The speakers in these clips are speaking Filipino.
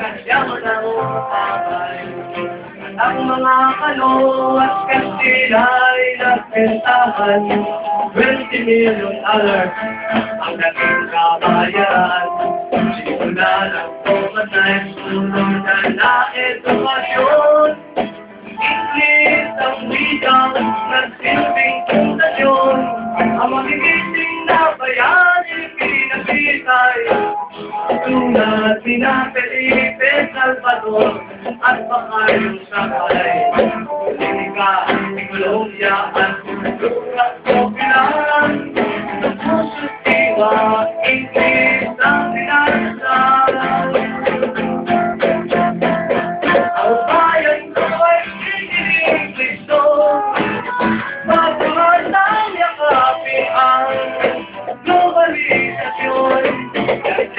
Kasyaman ang ukapay at ang mga kano at Kastila'y nagbentahan. 20 million dollars ang naging kabayaran. Simula ng pumatay, sulong na edukasyon. English ang wikang nagsilbing pundasyon. Ang magigising na bayani pinagkitay. Tulad ni na Felipe Salvador at Macario Sakay. Politika, ekonomiya at kultura popular. Konstruktiba, English ang dinasal. Ang bayan ko ay Kristo. Pagmahal ng yakapin ang globalisasyon.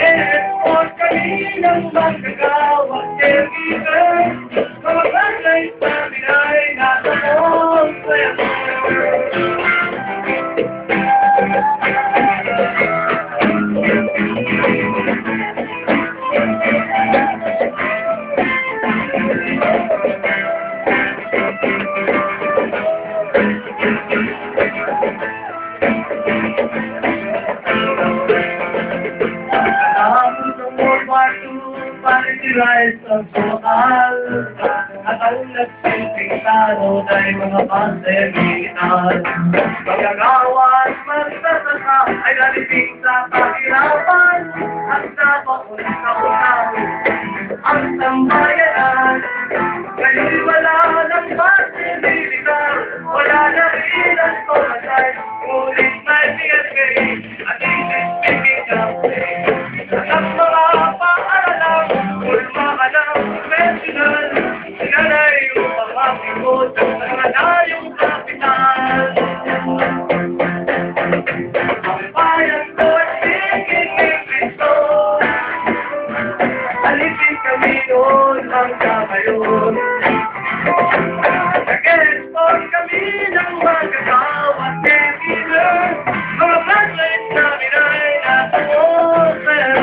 Export kaninang magkagawang caregiver. Mga bagay sa binay nasa kontrasyon. Rise of Soal at ang nagsilbing taro ay mga base militar. Magagawa at magtataka ay nalibing sa pahirapan at napakunta-unaw ang sambayanan. Ngayon wala ng base militar, wala na rin ang komasay, ngunit may PSA at English-speaking campaign. At ang mga paaralang kulma ng professional, sinalay upang mapikot sa malayong kapital. Ang bayan ko ay siging ni Kristo. Alipin kami noon hanggang ngayon. Nag-export kami ng magagawat caregiver. Mga flashlights namin ay nasa officer.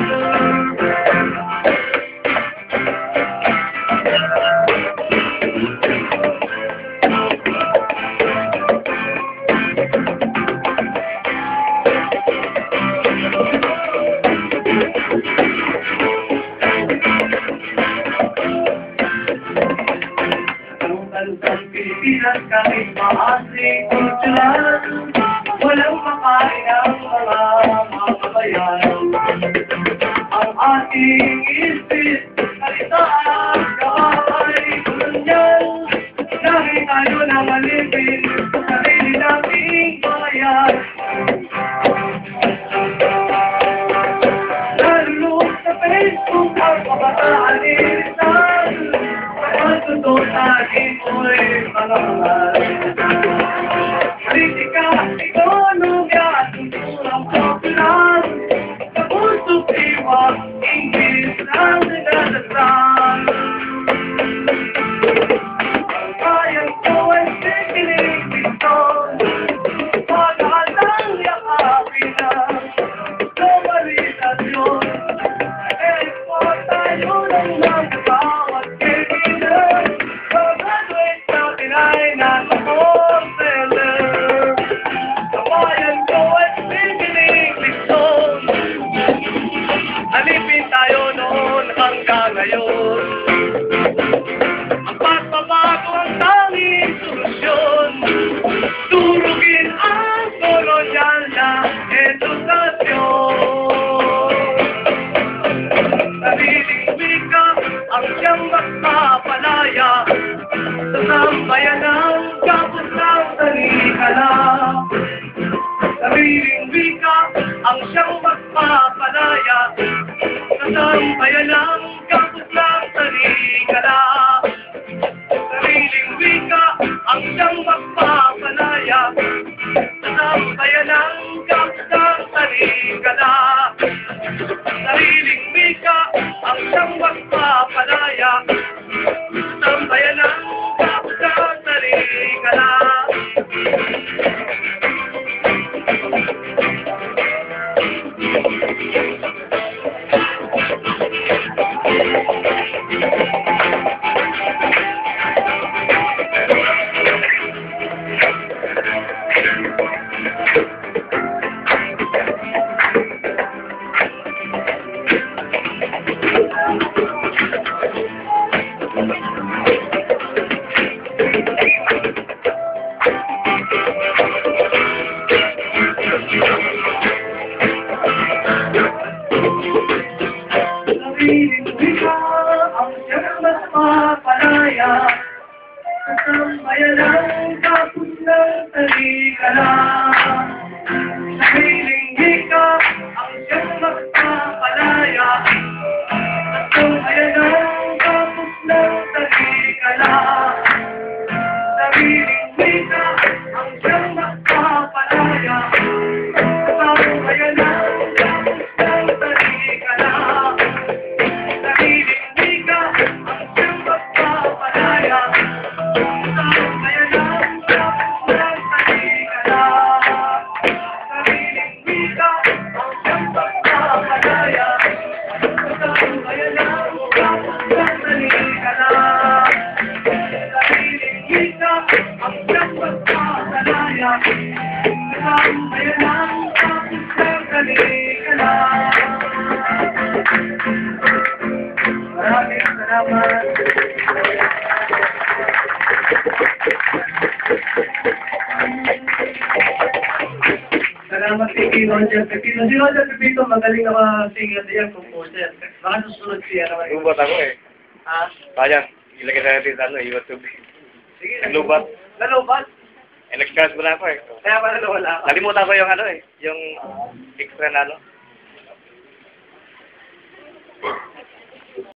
Ang Pilipinas kahit maasing kultural, walang makain ang mga kabayan. Ang ating isip, salita at gawain kolonyal, dahil tayo na malipin sa sarili nating bayan. Nalulog sa Facebook ang kabataan ilisan, pagkatuto natin mo'y pangamal. Politika, ekonomiya at kulturang popular. Sa pusok iwas, English ang dinadasal. Ang bayan ko ay sikiling Kristo. Pagkahal ng yakapin ang globalisasyon. Export tayo ng magkagawat caregiver. Graduate natin ay nasa wholesaler. Sa bayan ko ay sikiling Kristo. Alipin tayo noon hanggang ngayon. Ang pagbabago ang tanging solusyon. Durugin ang kolonyal na edukasyon. Sariling wika ang siyang magpapalaya sa sambayan ng kapos ng talikala. Sariling wika ang siyang magpapalaya sa sambayan ng kapos ng talikala. Sariling wika ang siyang magpapalaya sa sambayan ng kapos ng talikala. Sariling wika ang siyang magpapalaya sa sambayan ng kapos ng talikala. Thank you. Sariling wika ang siyang magpapalaya sa sambayan ng kapos ng talikala. Sariling wika ang siyang magpapalaya sa sambayan ng kapos ng talikala. Sariling wika ang siyang magpapalaya sa sambayan ng kapos ng talikala. Maraming salamat. Salamat kay Roger Pepito. Si Roger Pepito, magaling na singer diyan, composer. Baka susunod siya naman. Lubat ako eh. Ha? Sayang, ilagay na natin sa YouTube. Sige. Naglubat. Nalubat? Eh, nag-scratch mo na ako eh. Kaya pala nawala ka. Nalimutan ko yung yung extra na